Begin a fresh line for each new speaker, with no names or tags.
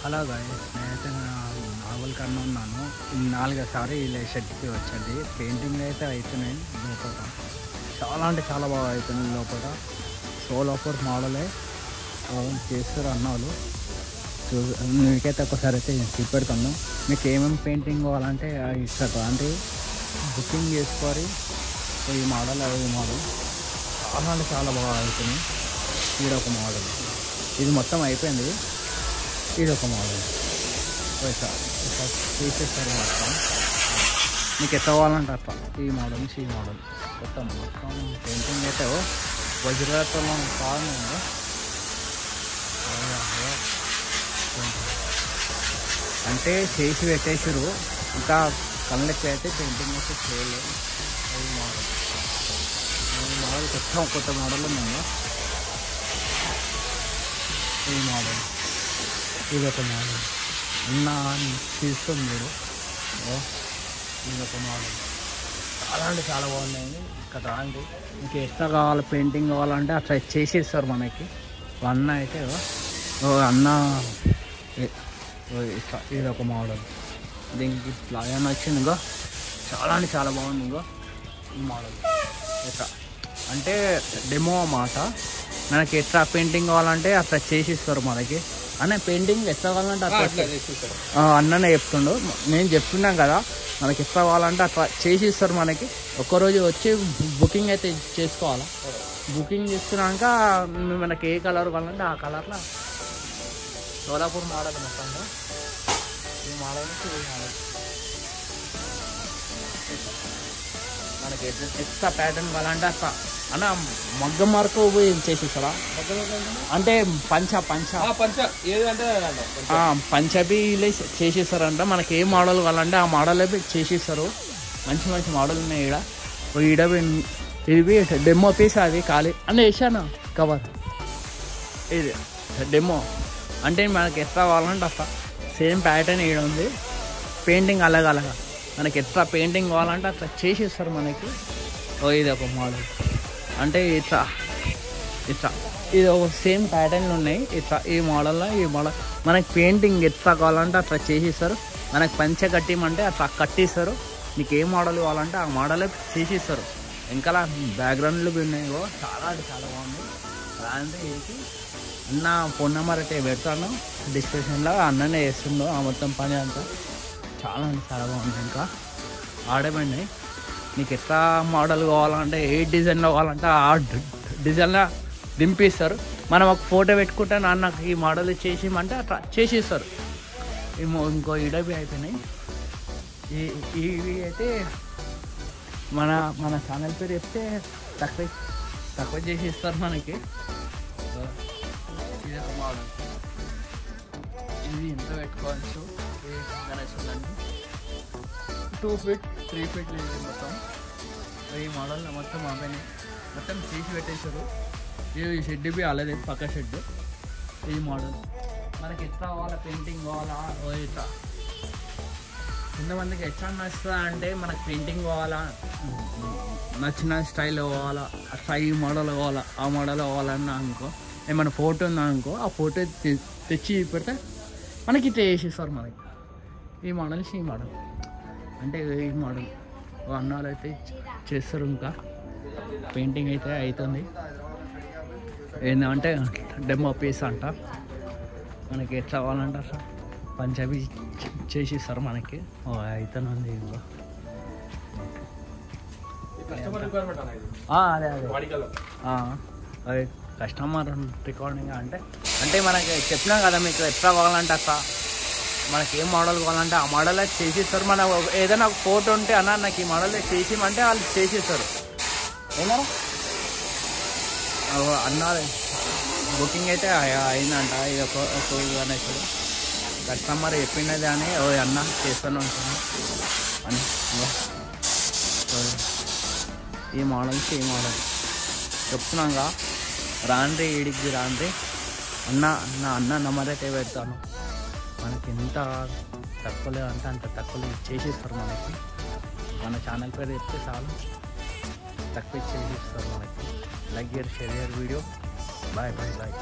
Hello guys, నేనైతే naval కన్నా ఉన్నాను. 4సారి ఇలా షర్ట్కి వచ్చింది. పెయింటింగ్ అయితే అవుతున్నాయి లోపల. చాలా అంటే చాలా బాగా అవుతున్నాయి లోపల. సోల్ ఆఫర్ మోడలే చేస్తారు అన్నాళ్ళు. మీకైతే ఒకసారి అయితే చూపెడతాను. మీకు ఏమేమి పెయింటింగ్ కావాలంటే ఇస్తారు అంటే బుకింగ్ చేసుకోవాలి. ఈ మోడల్ ఈ మోడల్ చాలా అంటే చాలా బాగా అవుతున్నాయి. ఇది ఒక మోడల్, ఇది మొత్తం అయిపోయింది. ఇది ఒక మోడల్ తీసేస్తారు మొత్తం. మీకు ఎట్లా కావాలంటే అట్లా ఈ మోడల్ నుంచి ఈ మోడల్ మొత్తం పెయింటింగ్ అయితే వజ్రాలతో కాదు. అంటే చేసి పెట్టేసారు, ఇంకా కళ్ళకి అయితే పెయింటింగ్ అయితే చేయలేదు. ఈ మోడల్ కొత్త మోడల్ ఉందండి. ఈ మోడల్ ఇది ఒక మోడల్ అన్న తీస్తుంది మీరు. ఇది ఒక మోడల్ చాలా అంటే చాలా బాగున్నాయి. ఇక్కడ రాండి, మీకు ఎక్స్ట్రా కావాలి పెయింటింగ్ కావాలంటే అట్లా చేసేస్తారు మనకి. అన్న అయితే అన్న ఇది ఒక మోడల్. దీనికి లాగా వచ్చింది. ఇంకో చాలా అంటే చాలా బాగుంది. ఇంకో ఈ మోడల్ ఇట్లా అంటే డెమో అన్నమాట. మనకి ఎట్లా పెయింటింగ్ కావాలంటే అట్లా చేసిస్తారు మనకి. అన్న పెయింటింగ్ ఎట్లా కావాలంటే అట్లా అన్ననే చెప్తుండు. నేను చెప్తున్నాను కదా, మనకి ఎట్లా కావాలంటే అట్లా చేసిస్తారు మనకి. ఒక్కరోజు వచ్చి బుకింగ్ అయితే చేసుకోవాలా. బుకింగ్ చేసుకున్నాక మనకి ఏ కలర్ కావాలంటే ఆ కలర్లో సోలాపూర్ మోడల్ మొత్తంలో ఈ మోడల్ నుంచి ఈ మోడల్ మనకి ఎక్స్ట్రా ప్యాటర్న్ కావాలంటే అట్లా అన్న మగ్గం మార్కు పోయి చేసేస్తారా? అంటే పంచబీ చేసేస్తారంట. మనకి ఏ మోడల్ కావాలంటే ఆ మోడల్ చేసేస్తారు. మంచి మంచి మోడల్ ఉన్నాయి. ఈడ ఇది డెమో పీస్, అది ఖాళీ అంటే వేసాను కవర్. ఇది డెమో అంటే మనకి ఎట్లా కావాలంటే అట్లా సేమ్ ప్యాటర్న్ ఈడ ఉంది. పెయింటింగ్ అలాగ మనకి ఎట్లా పెయింటింగ్ కావాలంటే అట్లా చేసేస్తారు మనకి. ఇది ఒక మోడల్ అంటే ఇట్లా ఇది ఒక సేమ్ ప్యాటర్న్లు ఉన్నాయి. ఇట్లా ఈ మోడల్లో ఈ మోడల్ మనకి పెయింటింగ్ ఎట్లా కావాలంటే అట్లా చేసిస్తారు. మనకి పంచ కట్టిమంటే అట్లా కట్టిస్తారు. మీకు ఏ మోడల్ కావాలంటే ఆ మోడలే చేసిస్తారు. ఇంకా బ్యాక్గ్రౌండ్లు ఉన్నాయి. చాలా అంటే చాలా బాగుంది. అంటే ఇది అన్న ఫోన్ నెంబర్ అయితే పెడతాను డిస్క్రిప్షన్లో. అన్ననే చేస్తుండో ఆ మొత్తం పని అంతా. చాలా అంటే చాలా బాగుంది. ఇంకా ఆడేమండి మీకు ఎట్లా మోడల్ కావాలంటే ఏ డిజైన్లో కావాలంటే ఆ డిజైన్లో దింపిస్తారు. మనం ఒక ఫోటో పెట్టుకుంటే నాకు ఈ మోడల్ చేసిమంటే అట్లా చేసిస్తారు. ఇంకో ఇడవి అయిపోయినాయి. ఇవి అయితే మన ఛానల్ పేరు చెప్తే తక్కువ చేసి ఇస్తారు మనకి. ఇది ఒక మోడల్, ఇది ఎంత పెట్టుకోవచ్చు. చూడండి 2 feet 3 feet లేదు మొత్తం. ఈ మోడల్ మొత్తం ఆమెని మొత్తం చేసి పెట్టేశారు. ఈ షెడ్ బి అలాగే పక్క షెడ్. ఈ మోడల్ మనకి ఎట్లా కావాలా పెయింటింగ్ కావాలా ఇట్లా. కొంతమందికి ఎట్లా నచ్చుతుందా అంటే మనకు పెయింటింగ్ కావాలా, నచ్చిన స్టైల్ కావాలా, అట్లా ఈ మోడల్ కావాలా ఆ మోడల్ కావాలన్నా అనుకో, ఏమైనా ఫోటో ఉందా అనుకో, ఆ ఫోటో తెచ్చి పెడితే మనకి ఇట్లా చేసేస్తారు. మనకి ఈ మోడల్స్ ఈ మోడల్ అంటే ఈ మోడల్ అన్నాలు అయితే చేస్తారు. ఇంకా పెయింటింగ్ అయితే అవుతుంది. ఏంటంటే డెమో పీస్ అంట. మనకి ఎట్లా కావాలంటే అట్లా పంజాబీ చేసిస్తారు మనకి. అవుతుంది. ఇంకా అదే కస్టమర్ రికార్డింగ్ అంటే మనకి చెప్పినాం కదా, మీకు ఎట్లా కావాలంటే అట్లా మనకి ఏ మోడల్ కావాలంటే ఆ మోడల్ చేసిస్తారు. మన ఏదైనా ఒక ఫోటో ఉంటే అన్న నాకు ఈ మోడల్ చేసిమంటే వాళ్ళు చేసిస్తారు. ఏమన్నా అన్నారు బుకింగ్ అయితే అయిందంట. ఇది ఒక అనేసి కస్టమర్ చెప్పినది అని అన్న చేస్తూనే ఉంటాను అని. ఈ మోడల్స్ ఈ మోడల్ చెప్తున్నాగా, రాండ్రి ఈడికి రాండ్రి అన్న నెంబర్ అయితే పెడతాను. మనకి ఎంత తక్కువలే అంటే అంత తక్కువలో చేసేస్తారు మనకి. మన ఛానల్ పేరు చెప్తే చాలు తక్కువ చేసేస్తారు మనకి. Like share video. Bye bye bye.